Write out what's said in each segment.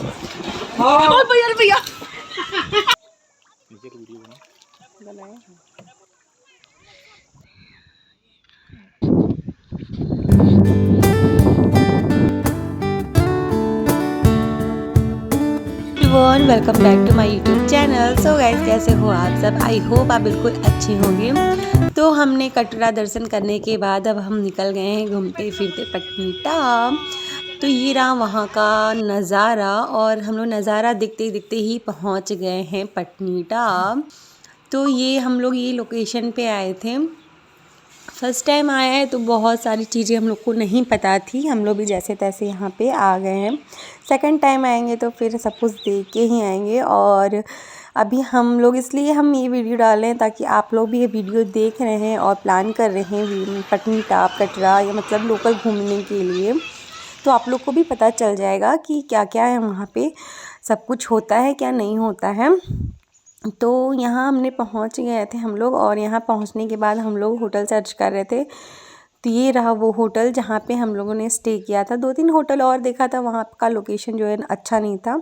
और भैया भैया नीचे वीडियो बनाए। Everyone, welcome back to my YouTube channel. So guys, कैसे हो आप सब? आई होप आप बिल्कुल अच्छे होंगे। तो हमने कटरा दर्शन करने के बाद अब हम निकल गए हैं घूमते फिरते पटनीटॉप। तो ये रहा वहाँ का नज़ारा, और हम लोग नज़ारा देखते देखते ही पहुँच गए हैं पटनीटॉप। तो ये हम लोग ये लोकेशन पे आए थे, फर्स्ट टाइम आया है तो बहुत सारी चीज़ें हम लोग को नहीं पता थी। हम लोग भी जैसे तैसे यहाँ पे आ गए हैं। सेकंड टाइम आएंगे तो फिर सब कुछ देख के ही आएंगे। और अभी हम लोग इसलिए हम ये वीडियो डाल रहे हैं ताकि आप लोग भी ये वीडियो देख रहे हैं और प्लान कर रहे हैं पटनीटॉप कटरा या मतलब लोकल घूमने के लिए, तो आप लोग को भी पता चल जाएगा कि क्या क्या है वहाँ पे, सब कुछ होता है क्या नहीं होता है। तो यहाँ हमने पहुँच गए थे हम लोग, और यहाँ पहुँचने के बाद हम लोग होटल सर्च कर रहे थे। तो ये रहा वो होटल जहाँ पे हम लोगों ने स्टे किया था। 2-3 होटल और देखा था, वहाँ का लोकेशन जो है अच्छा नहीं था।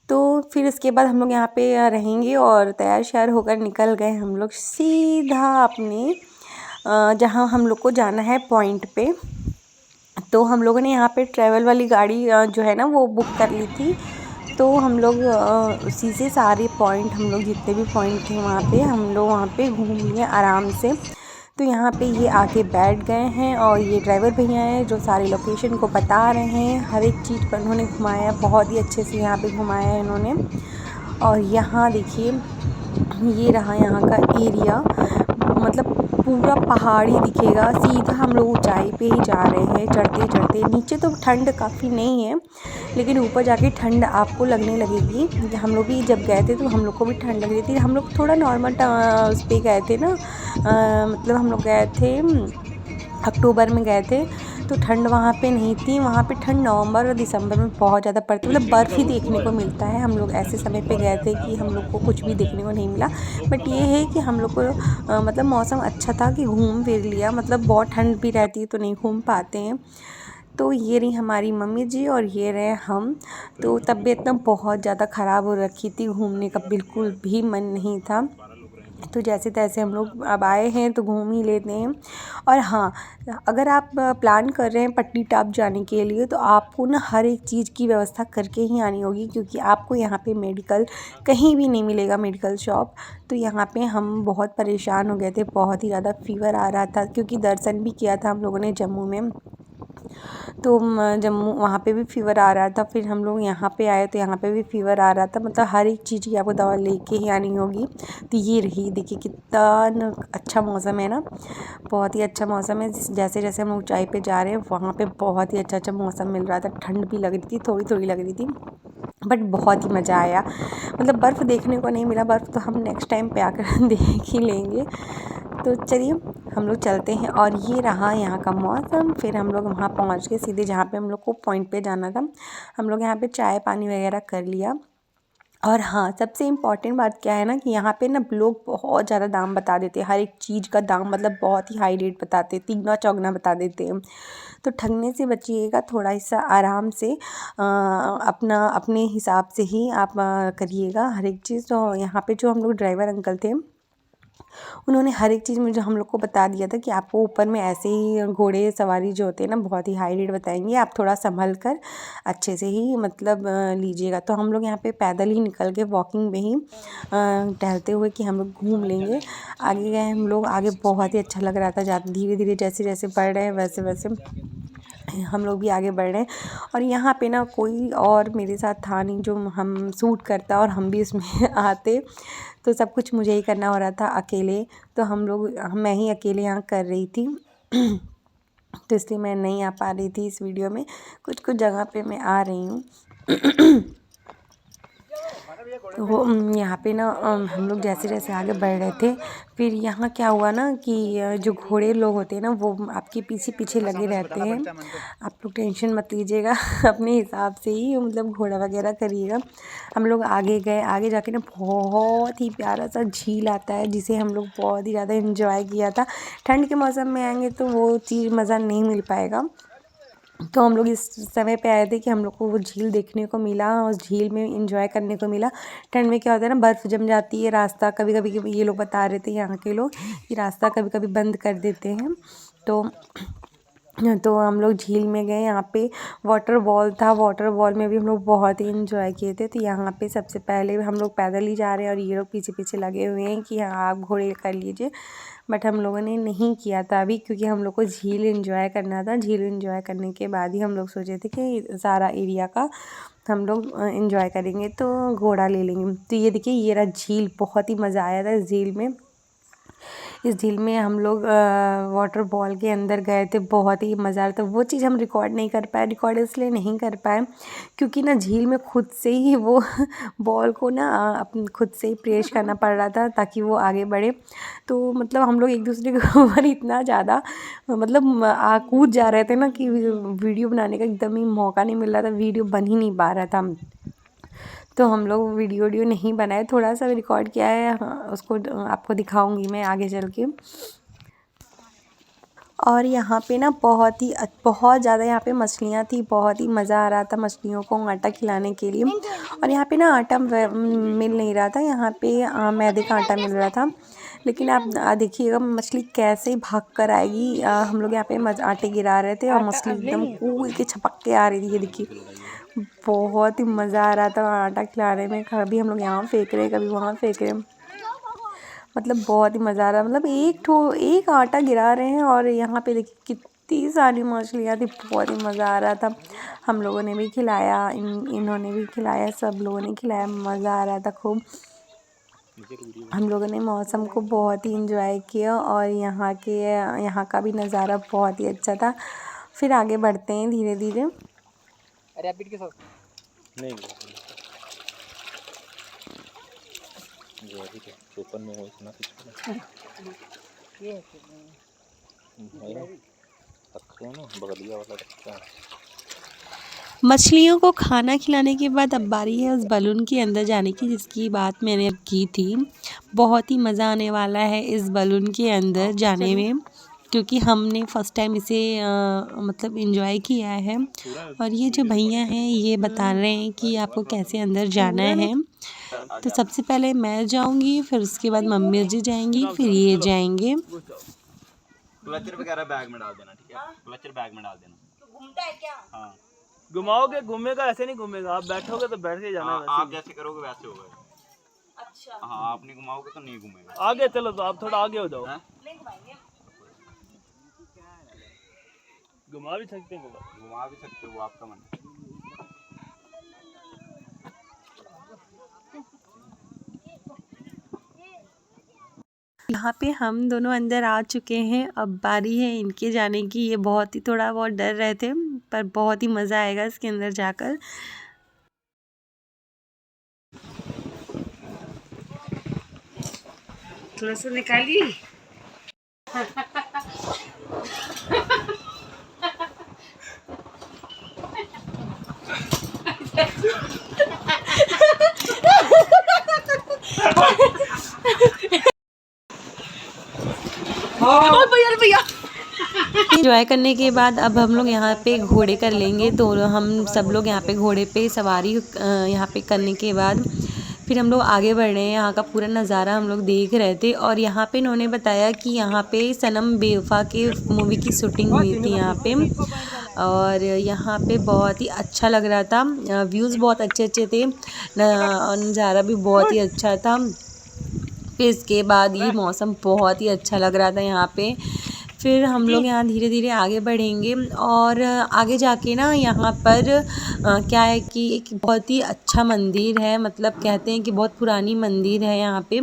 तो फिर इसके बाद हम लोग यहाँ पे रहेंगे, और तैयार श्यार होकर निकल गए हम लोग सीधा अपने जहाँ हम लोग को जाना है पॉइंट पे। तो हम लोगों ने यहाँ पे ट्रैवल वाली गाड़ी जो है ना वो बुक कर ली थी। तो हम लोग उसी से सारे पॉइंट, हम लोग जितने भी पॉइंट थे वहाँ पे हम लोग वहाँ पे घूम लिए आराम से। तो यहाँ पे ये आके बैठ गए हैं, और ये ड्राइवर भैया हैं जो सारी लोकेशन को बता रहे हैं। हर एक चीज़ पर उन्होंने घुमाया, बहुत ही अच्छे से यहाँ पे घुमाया है इन्होंने। और यहाँ देखिए, ये रहा यहाँ का एरिया, मतलब पूरा पहाड़ी दिखेगा। सीधा हम लोग ऊंचाई पे ही जा रहे हैं, चढ़ते चढ़ते। नीचे तो ठंड काफ़ी नहीं है, लेकिन ऊपर जाके ठंड आपको लगने लगेगी। हम लोग भी जब गए थे तो हम लोग को भी ठंड लग रही थी। हम लोग थोड़ा नॉर्मल उस पर गए थे ना, मतलब हम लोग गए थे अक्टूबर में गए थे, तो ठंड वहाँ पे नहीं थी। वहाँ पे ठंड नवंबर और दिसंबर में बहुत ज़्यादा पड़ती है, मतलब बर्फ़ ही देखने को मिलता है। हम लोग ऐसे समय पे गए थे कि हम लोग को कुछ भी देखने को नहीं मिला। बट ये है कि हम लोग को मतलब मौसम अच्छा था कि घूम फिर लिया। मतलब बहुत ठंड भी रहती है तो नहीं घूम पाते हैं। तो ये रही हमारी मम्मी जी, और ये रहे हम। तो तबीयत ना बहुत ज़्यादा ख़राब हो रखी थी, घूमने का बिल्कुल भी मन नहीं था। तो जैसे तैसे हम लोग अब आए हैं तो घूम ही लेते हैं। और हाँ, अगर आप प्लान कर रहे हैं पटनीटॉप जाने के लिए तो आपको ना हर एक चीज़ की व्यवस्था करके ही आनी होगी, क्योंकि आपको यहाँ पे मेडिकल कहीं भी नहीं मिलेगा, मेडिकल शॉप। तो यहाँ पे हम बहुत परेशान हो गए थे, बहुत ही ज़्यादा फीवर आ रहा था, क्योंकि दर्शन भी किया था हम लोगों ने जम्मू में। तो जम्मू वहाँ पे भी फ़ीवर आ रहा था। फिर हम लोग यहाँ पे आए तो यहाँ पे भी फ़ीवर आ रहा था। मतलब हर एक चीज़ की आपको दवा लेके ही आनी होगी। तो ये रही, देखिए कितना अच्छा मौसम है ना, बहुत ही अच्छा मौसम है। जैसे जैसे हम ऊंचाई पे जा रहे हैं वहाँ पे बहुत ही अच्छा अच्छा मौसम मिल रहा था। ठंड भी लग रही थी, थोड़ी थोड़ी लग रही थी, बट बहुत ही मज़ा आया। मतलब बर्फ़ देखने को नहीं मिला, बर्फ़ तो हम नेक्स्ट टाइम पे आकर देख ही लेंगे। तो चलिए हम लोग चलते हैं। और ये रहा यहाँ का मौसम। फिर हम लोग वहाँ पहुँच के सीधे जहाँ पे हम लोग को पॉइंट पे जाना था, हम लोग यहाँ पे चाय पानी वगैरह कर लिया। और हाँ, सबसे इम्पॉर्टेंट बात क्या है ना कि यहाँ पे ना लोग बहुत ज़्यादा दाम बता देते हैं, हर एक चीज़ का दाम मतलब बहुत ही हाई रेट बताते हैं, तिगना चौगना बता देते हैं। तो ठगने से बचिएगा, थोड़ा सा आराम से अपना अपने हिसाब से ही आप करिएगा हर एक चीज़। तो यहाँ पे जो हम लोग ड्राइवर अंकल थे, उन्होंने हर एक चीज़ मुझे हम लोग को बता दिया था कि आपको ऊपर में ऐसे ही घोड़े सवारी जो होते हैं ना बहुत ही हाई रेट बताएंगे, आप थोड़ा संभल कर अच्छे से ही मतलब लीजिएगा। तो हम लोग यहाँ पे पैदल ही निकल के वॉकिंग में ही टहलते हुए कि हम लोग घूम लेंगे। आगे गए हम लोग, आगे बहुत ही अच्छा लग रहा था। धीरे धीरे जैसे जैसे बढ़ रहे हैं वैसे वैसे हम लोग भी आगे बढ़ रहे हैं। और यहाँ पे ना कोई और मेरे साथ था नहीं जो हम सूट करता और हम भी उसमें आते। तो सब कुछ मुझे ही करना हो रहा था अकेले। तो मैं ही अकेले यहाँ कर रही थी। तो इसलिए मैं नहीं आ पा रही थी इस वीडियो में। कुछ कुछ जगह पे मैं आ रही हूँ। तो वो यहाँ पे ना हम लोग जैसे जैसे आगे बढ़ रहे थे, फिर यहाँ क्या हुआ ना कि जो घोड़े लोग होते हैं ना वो आपके पीछे पीछे लगे रहते हैं। आप लोग टेंशन मत लीजिएगा, अपने हिसाब से ही मतलब घोड़ा वगैरह करिएगा। हम लोग आगे गए, आगे जाके ना बहुत ही प्यारा सा झील आता है जिसे हम लोग बहुत ही ज़्यादा इन्जॉय किया था। ठंड के मौसम में आएंगे तो वो चीज़ मज़ा नहीं मिल पाएगा। तो हम लोग इस समय पे आए थे कि हम लोग को वो झील देखने को मिला, उस झील में एंजॉय करने को मिला। ठंड में क्या होता है ना, बर्फ़ जम जाती है, रास्ता कभी कभी ये लोग बता रहे थे यहाँ के लोग कि रास्ता कभी कभी बंद कर देते हैं। तो हम लोग झील में गए, यहाँ पे वाटर बॉल था, वाटर बॉल में भी हम लोग बहुत ही इंजॉय किए थे। तो यहाँ पे सबसे पहले हम लोग पैदल ही जा रहे हैं और ये लोग पीछे पीछे लगे हुए हैं कि हाँ आप घोड़े कर लीजिए, बट हम लोगों ने नहीं किया था अभी, क्योंकि हम लोग को झील एंजॉय करना था। झील एंजॉय करने के बाद ही हम लोग सोचे थे कि सारा एरिया का हम लोग एंजॉय करेंगे तो घोड़ा ले लेंगे। तो ये देखिए, ये रहा झील, बहुत ही मज़ा आया था इस झील में। इस झील में हम लोग वाटर बॉल के अंदर गए थे, बहुत ही मज़ा आ रहा था। वो चीज़ हम रिकॉर्ड नहीं कर पाए, रिकॉर्ड इसलिए नहीं कर पाए क्योंकि ना झील में खुद से ही वो बॉल को ना अपन खुद से ही प्रेस करना पड़ रहा था ताकि वो आगे बढ़े। तो मतलब हम लोग एक दूसरे के ऊपर इतना ज़्यादा मतलब कूद जा रहे थे ना कि वीडियो बनाने का एकदम ही मौका नहीं मिल रहा था, वीडियो बन ही नहीं पा रहा था। तो हम लोग वीडियो नहीं बनाए, थोड़ा सा रिकॉर्ड किया है, उसको आपको दिखाऊंगी मैं आगे चल के। और यहाँ पे ना बहुत ज़्यादा यहाँ पे मछलियाँ थी, बहुत ही मज़ा आ रहा था मछलियों को आटा खिलाने के लिए। और यहाँ पे ना आटा मिल नहीं रहा था, यहाँ पे मैदे का आटा मिल रहा था। लेकिन आप देखिएगा मछली कैसे भाग कर आएगी। हम लोग यहाँ पे आटे गिरा रहे थे और मछली एकदम कूद के छपक के आ रही थी। ये देखिए, बहुत ही मज़ा आ रहा था आटा खिलाने में। कभी हम लोग यहाँ फेंक रहे, कभी वहाँ फेंक रहे, मतलब बहुत ही मज़ा आ रहा है। मतलब एक आटा गिरा रहे हैं और यहाँ पे देखिए कितनी सारी मछलियाँ थी, बहुत ही मज़ा आ रहा था। हम लोगों ने भी खिलाया, इन्होंने भी खिलाया, सब लोगों ने खिलाया, मज़ा आ रहा था खूब। हम लोगों ने मौसम को बहुत ही इंजॉय किया और यहाँ का भी नज़ारा बहुत ही अच्छा था। फिर आगे बढ़ते हैं धीरे धीरे। रैबिट के साथ नहीं जो अभी तो चोपन में हो इतना कुछ ये रखते हैं ना, बगलिया वाला रखता है। मछलियों को खाना खिलाने के बाद अब बारी है उस बलून के अंदर जाने की, जिसकी बात मैंने अब की थी। बहुत ही मज़ा आने वाला है इस बलून के अंदर जाने में, क्योंकि हमने फ़र्स्ट टाइम इसे मतलब एंजॉय किया है। और ये जो भैया हैं ये बता रहे हैं कि आपको कैसे अंदर जाना है। तो सबसे पहले मैं जाऊंगी, फिर उसके बाद मम्मी जी जाएंगी, फिर ये जाएंगे। क्लचर वगैरह बैग में डाल देना, ठीक है? क्लचर बैग में डाल देना। तो घूमता है क्या? हाँ, घुमाओगे, घूमेगा, ऐसे नहीं घूमेगा। आप बैठोगे तो बैठ के जाना है, आप जैसे करोगे वैसे होगा। अच्छा हाँ, आप नहीं घुमाओगे तो नहीं घूमेगा। आगे चलो, तो आप थोड़ा आगे हो जाओ। नहीं घुमाएंगे, घुमा भी सकते हैं, घुमा भी सकते हो, आपका मन। यहाँ पे हम दोनों अंदर आ चुके हैं, अब बारी है इनके जाने की। ये बहुत ही थोड़ा बहुत डर रहे थे, पर बहुत ही मज़ा आएगा इसके अंदर जाकर। थोड़ा सा निकाली। एंजॉय करने के बाद अब हम लोग यहाँ पे घोड़े कर लेंगे। तो हम सब लोग यहाँ पे घोड़े पे सवारी यहाँ पे करने के बाद फिर हम लोग आगे बढ़ रहे हैं। यहाँ का पूरा नज़ारा हम लोग देख रहे थे। और यहाँ पे इन्होंने बताया कि यहाँ पे सनम बेवफा के मूवी की शूटिंग हुई थी यहाँ पे। और यहाँ पे बहुत ही अच्छा लग रहा था, व्यूज़ बहुत अच्छे अच्छे थे, नज़ारा भी बहुत ही अच्छा था। फिर इसके बाद ये मौसम बहुत ही अच्छा लग रहा था यहाँ पे। फिर हम लोग यहाँ धीरे धीरे आगे बढ़ेंगे और आगे जाके ना यहाँ पर क्या है कि एक बहुत ही अच्छा मंदिर है, मतलब कहते हैं कि बहुत पुरानी मंदिर है यहाँ पे।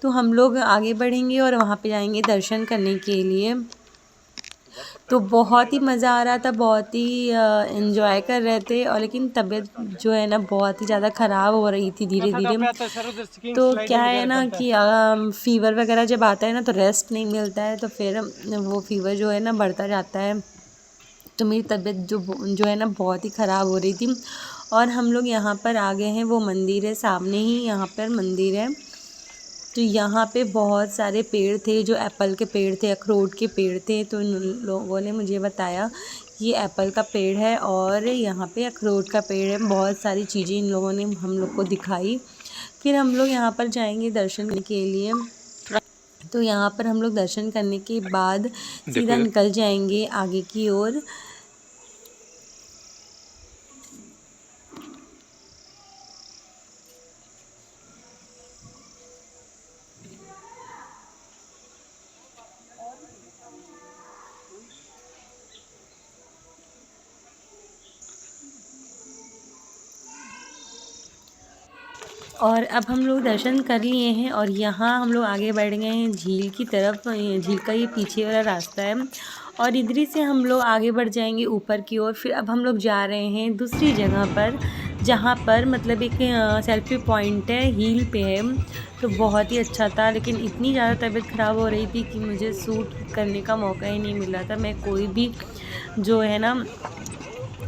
तो हम लोग आगे बढ़ेंगे और वहाँ पे जाएंगे दर्शन करने के लिए। तो बहुत ही मज़ा आ रहा था, बहुत ही इन्जॉय कर रहे थे। और लेकिन तबीयत जो है ना बहुत ही ज़्यादा ख़राब हो रही थी धीरे धीरे। तो क्या है ना कि फ़ीवर वगैरह जब आता है ना तो रेस्ट नहीं मिलता है, तो फिर वो फ़ीवर जो है ना बढ़ता जाता है। तो मेरी तबीयत जो है ना बहुत ही ख़राब हो रही थी। और हम लोग यहाँ पर आ गए हैं, वो मंदिर है सामने ही, यहाँ पर मंदिर है। तो यहाँ पे बहुत सारे पेड़ थे, जो एप्पल के पेड़ थे, अखरोट के पेड़ थे। तो इन लोगों ने मुझे बताया ये एप्पल का पेड़ है और यहाँ पे अखरोट का पेड़ है। बहुत सारी चीज़ें इन लोगों ने हम लोग को दिखाई। फिर हम लोग यहाँ पर जाएंगे दर्शन के लिए। तो यहाँ पर हम लोग दर्शन करने के बाद सीधा निकल जाएंगे आगे की ओर। और अब हम लोग दर्शन कर लिए हैं और यहाँ हम लोग आगे बढ़ गए हैं झील की तरफ। झील का ये पीछे वाला रास्ता है और इधर ही से हम लोग आगे बढ़ जाएंगे ऊपर की ओर। फिर अब हम लोग जा रहे हैं दूसरी जगह पर, जहाँ पर मतलब एक सेल्फी पॉइंट है, हिल पे है। तो बहुत ही अच्छा था, लेकिन इतनी ज़्यादा तबीयत ख़राब हो रही थी कि मुझे शूट करने का मौका ही नहीं मिल रहा था। मैं कोई भी जो है ना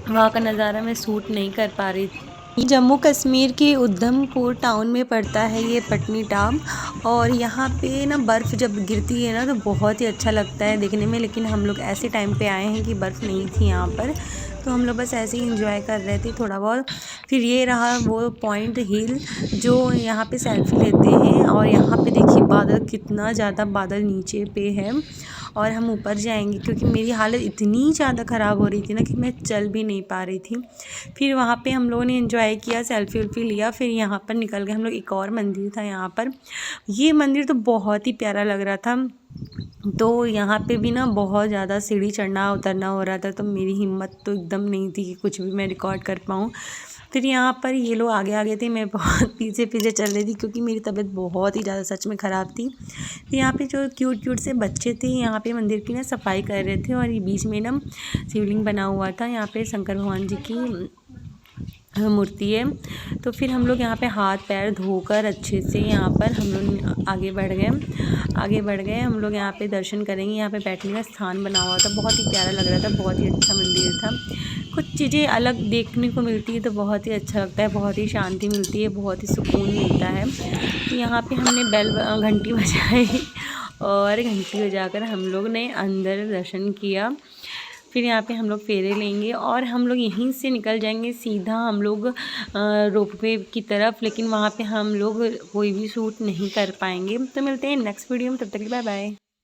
वहाँ का नज़ारा मैं शूट नहीं कर पा रही थी। जम्मू कश्मीर के उधमपुर टाउन में पड़ता है ये पटनीटॉप। और यहाँ पे ना बर्फ़ जब गिरती है ना तो बहुत ही अच्छा लगता है देखने में। लेकिन हम लोग ऐसे टाइम पे आए हैं कि बर्फ़ नहीं थी यहाँ पर, तो हम लोग बस ऐसे ही इंजॉय कर रहे थे थोड़ा बहुत। फिर ये रहा वो पॉइंट हिल जो यहाँ पे सेल्फी लेते हैं। और यहाँ पे देखिए बादल, कितना ज़्यादा बादल नीचे पे है और हम ऊपर जाएंगे क्योंकि मेरी हालत इतनी ज़्यादा ख़राब हो रही थी ना कि मैं चल भी नहीं पा रही थी। फिर वहाँ पे हम लोगों ने एंजॉय किया, सेल्फी वेल्फी लिया। फिर यहाँ पर निकल गए हम लोग। एक और मंदिर था यहाँ पर, ये मंदिर तो बहुत ही प्यारा लग रहा था। तो यहाँ पे भी ना बहुत ज़्यादा सीढ़ी चढ़ना उतरना हो रहा था, तो मेरी हिम्मत तो एकदम नहीं थी कि कुछ भी मैं रिकॉर्ड कर पाऊँ। फिर यहाँ पर ये लोग आगे आगे थे, मैं बहुत पीछे पीछे चल रही थी क्योंकि मेरी तबीयत बहुत ही ज़्यादा सच में ख़राब थी। फिर यहाँ पे जो क्यूट क्यूट से बच्चे थे यहाँ पे मंदिर की ना सफाई कर रहे थे। और ये बीच में ना शिवलिंग बना हुआ था, यहाँ पे शंकर भगवान जी की मूर्ति है। तो फिर हम लोग यहाँ पे हाथ पैर धोकर अच्छे से यहाँ पर हम लोग आगे बढ़ गए। हम लोग यहाँ पे दर्शन करेंगे। यहाँ पे बैठने का स्थान बना हुआ था, बहुत ही प्यारा लग रहा था, बहुत ही अच्छा मंदिर था। कुछ चीज़ें अलग देखने को मिलती है तो बहुत ही अच्छा लगता है, बहुत ही शांति मिलती है, बहुत ही सुकून मिलता है। तो यहाँ पे हमने घंटी बजाई और घंटी बजाकर हम लोग ने अंदर दर्शन किया। फिर यहाँ पे हम लोग फेरे लेंगे और हम लोग यहीं से निकल जाएंगे सीधा हम लोग रोपवे की तरफ। लेकिन वहाँ पे हम लोग कोई भी शूट नहीं कर पाएंगे। तो मिलते हैं नेक्स्ट वीडियो में, तब तक बाय बाय।